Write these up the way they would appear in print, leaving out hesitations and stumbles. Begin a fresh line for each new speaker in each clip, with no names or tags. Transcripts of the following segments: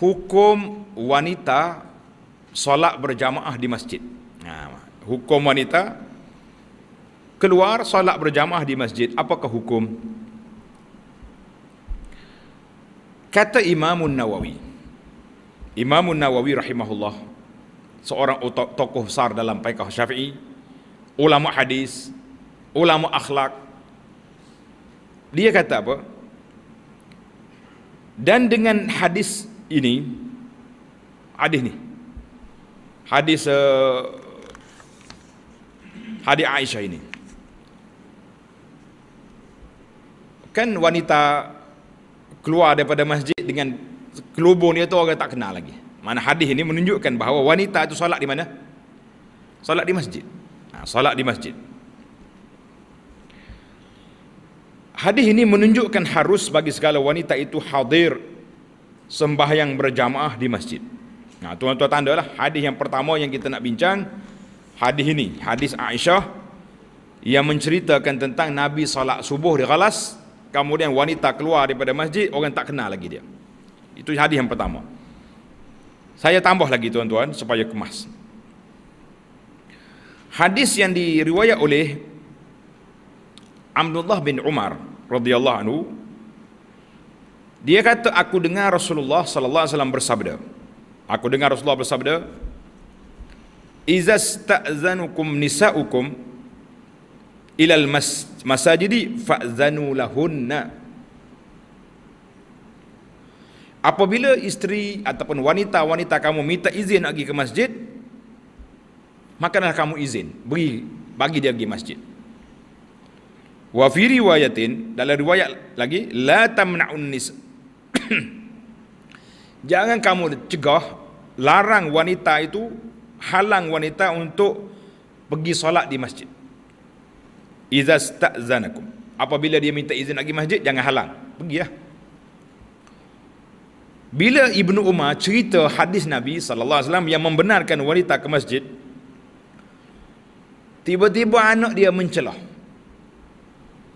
hukum wanita solat berjamaah di masjid. Hukum wanita keluar solat berjamaah di masjid, apakah hukum? Kata Imamun Nawawi rahimahullah, seorang tokoh besar dalam fiqh Syafi'i, ulama hadis, ulama akhlak, dia kata apa? Dan dengan hadis ini, hadis Aisyah ini, kan wanita keluar daripada masjid dengan kelubung dia tu orang tak kenal lagi. Mana hadis ini menunjukkan bahawa wanita itu solat di mana? Solat di masjid. Solat di masjid. Hadis ini menunjukkan harus bagi segala wanita itu hadir sembahyang berjamaah di masjid. Tuan-tuan tandalah hadis yang pertama yang kita nak bincang, hadis ini, hadis Aisyah yang menceritakan tentang Nabi solat subuh di Ghalas, kemudian wanita keluar daripada masjid, orang tak kenal lagi dia. Itu hadis yang pertama. Saya tambah lagi tuan-tuan supaya kemas. Hadis yang diriwayat oleh Abdullah bin Umar radhiyallahu anhu, dia kata, aku dengar Rasulullah sallallahu alaihi wasallam bersabda. Aku dengar Rasulullah bersabda, "Iza sta'zanukum nisa'ukum ilal masajidi fa'zanu lahunna." Apabila isteri ataupun wanita-wanita kamu minta izin pergi ke masjid, makalah kamu izin, bagi dia pergi masjid. Wa fi riwayatin, dalam riwayat lagi, la tamna'un nis. Jangan kamu cegah, larang wanita itu, halang wanita untuk pergi solat di masjid. Iza sta'zanakum, apabila dia minta izin pergi masjid, jangan halang, pergilah. Bila Ibnu Umar cerita hadis Nabi sallallahu alaihi wasallam yang membenarkan wanita ke masjid, tiba-tiba anak dia mencelah.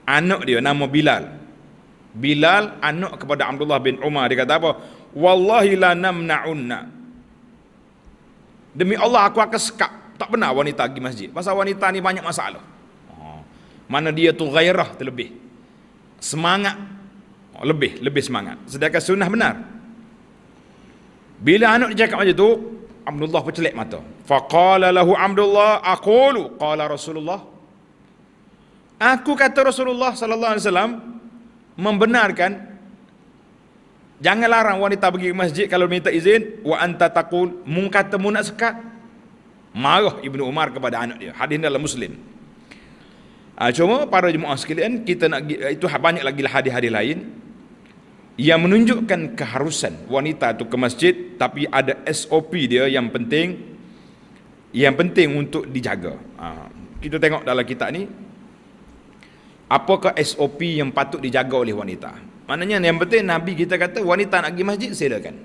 Anak dia nama Bilal. Bilal anak kepada Abdullah bin Umar, dia kata apa? Wallahi la namna'unna. Demi Allah aku akan sekap, tak benar wanita pergi masjid. Pasal wanita ni banyak masalah. Mana dia tu ghairah terlebih. Semangat lebih semangat. Sedangkan sunnah benar. Bila anak dia cakap macam tu, Abdullah bercelek mata. Faqala lahu Abdullah, aqulu qala Rasulullah. Aku kata Rasulullah sallallahu alaihi wasallam membenarkan, jangan larang wanita pergi ke masjid kalau minta izin. Wa anta taqul, mu kata mu nak sekat. Marah Ibnu Umar kepada anak dia. Hadis dalam Muslim. Cuma para jemaah sekalian, kita nak, itu banyak lagi hadis-hadis lain yang menunjukkan keharusan wanita itu ke masjid, tapi ada SOP dia yang penting untuk dijaga. Kita tengok dalam kitab ni, apakah SOP yang patut dijaga oleh wanita. Maknanya yang penting Nabi kita kata wanita nak pergi masjid silakan,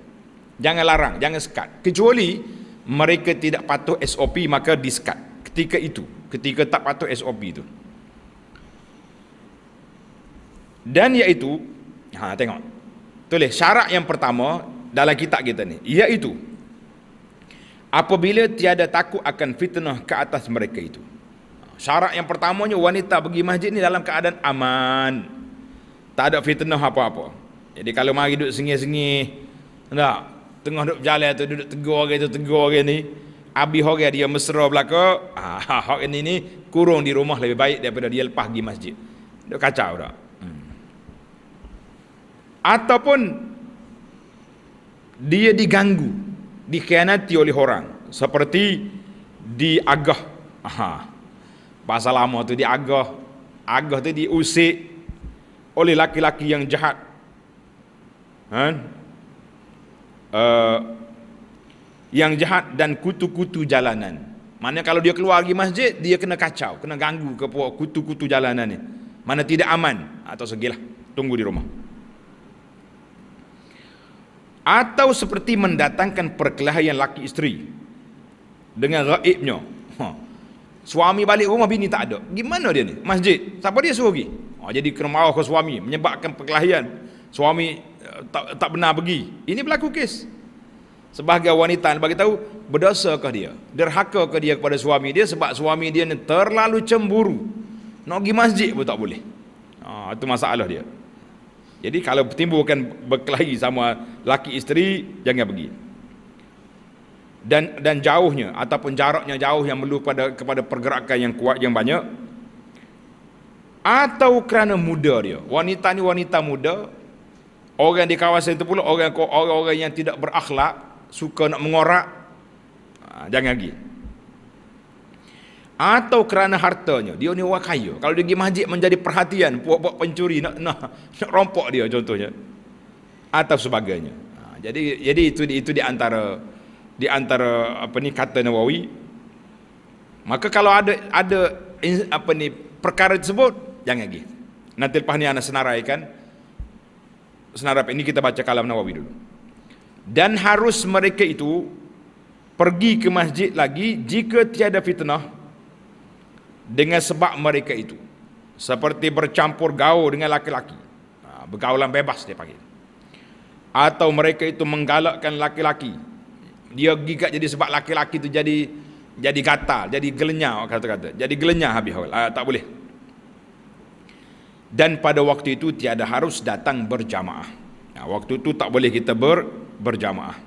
jangan larang, jangan sekat, kecuali mereka tidak patuh SOP, maka disekat ketika tak patuh SOP itu. Dan iaitu, tengok tulis syarat yang pertama dalam kitab kita ni, iaitu apabila tiada takut akan fitnah ke atas mereka itu. Syarat yang pertamanya, wanita pergi masjid ni dalam keadaan aman, tak ada fitnah apa-apa. Jadi kalau mari duduk sengih-sengih, tak, tengah duduk berjalan tu duduk tegur orang ni, habis orang dia mesra belaka, orang ni kurung di rumah lebih baik daripada dia lepas pergi masjid. Duk kacau tak? Ataupun dia diganggu, dikhianati oleh orang, seperti diagah. Bahasa lama tu diagah. Agah tu diusik oleh laki-laki yang jahat. Yang jahat dan kutu-kutu jalanan. Mana kalau dia keluar pergi masjid, dia kena kacau, kena ganggu ke kutu-kutu jalanan ni. Mana tidak aman, atau segilah, tunggu di rumah. Atau seperti mendatangkan perkelahian laki isteri dengan gaibnya. Suami balik rumah, bini tak ada. Gimana dia ni? Masjid, siapa dia suruh pergi? Jadi kena marah ke suami, menyebabkan perkelahian. Suami tak benar pergi. Ini berlaku kes. Sebahagian wanita bagi tahu berdosakah dia, derhakakah dia kepada suami dia sebab suami dia ni terlalu cemburu. Nak pergi masjid pun tak boleh. Itu masalah dia. Jadi kalau timbulkan berkelahi sama laki isteri, jangan pergi. Dan jauhnya ataupun jaraknya jauh yang perlu kepada pergerakan yang kuat yang banyak. Atau kerana muda dia. Wanita ni wanita muda. Orang di kawasan itu pula orang yang tidak berakhlak, suka nak mengorak, jangan pergi. Atau kerana hartanya, dia ni orang kaya. Kalau dia pergi masjid menjadi perhatian, buat pencuri nak rompok dia contohnya. Atau sebagainya. Jadi itu di antara apa ni kata Nawawi. Maka kalau ada apa ni perkara tersebut, jangan pergi. Nanti lepas ni ana senaraikan. Senarai ini kita baca kalam Nawawi dulu. Dan harus mereka itu pergi ke masjid lagi jika tiada fitnah dengan sebab mereka itu, seperti bercampur gaul dengan laki-laki, bergaulan bebas dia panggil, atau mereka itu menggalakkan laki-laki, dia gigat jadi sebab laki-laki itu jadi gatal, jadi gelenyah, kata-kata jadi gelenyah habis tak boleh. Dan pada waktu itu tiada harus datang berjamaah. Waktu itu tak boleh kita berjamaah.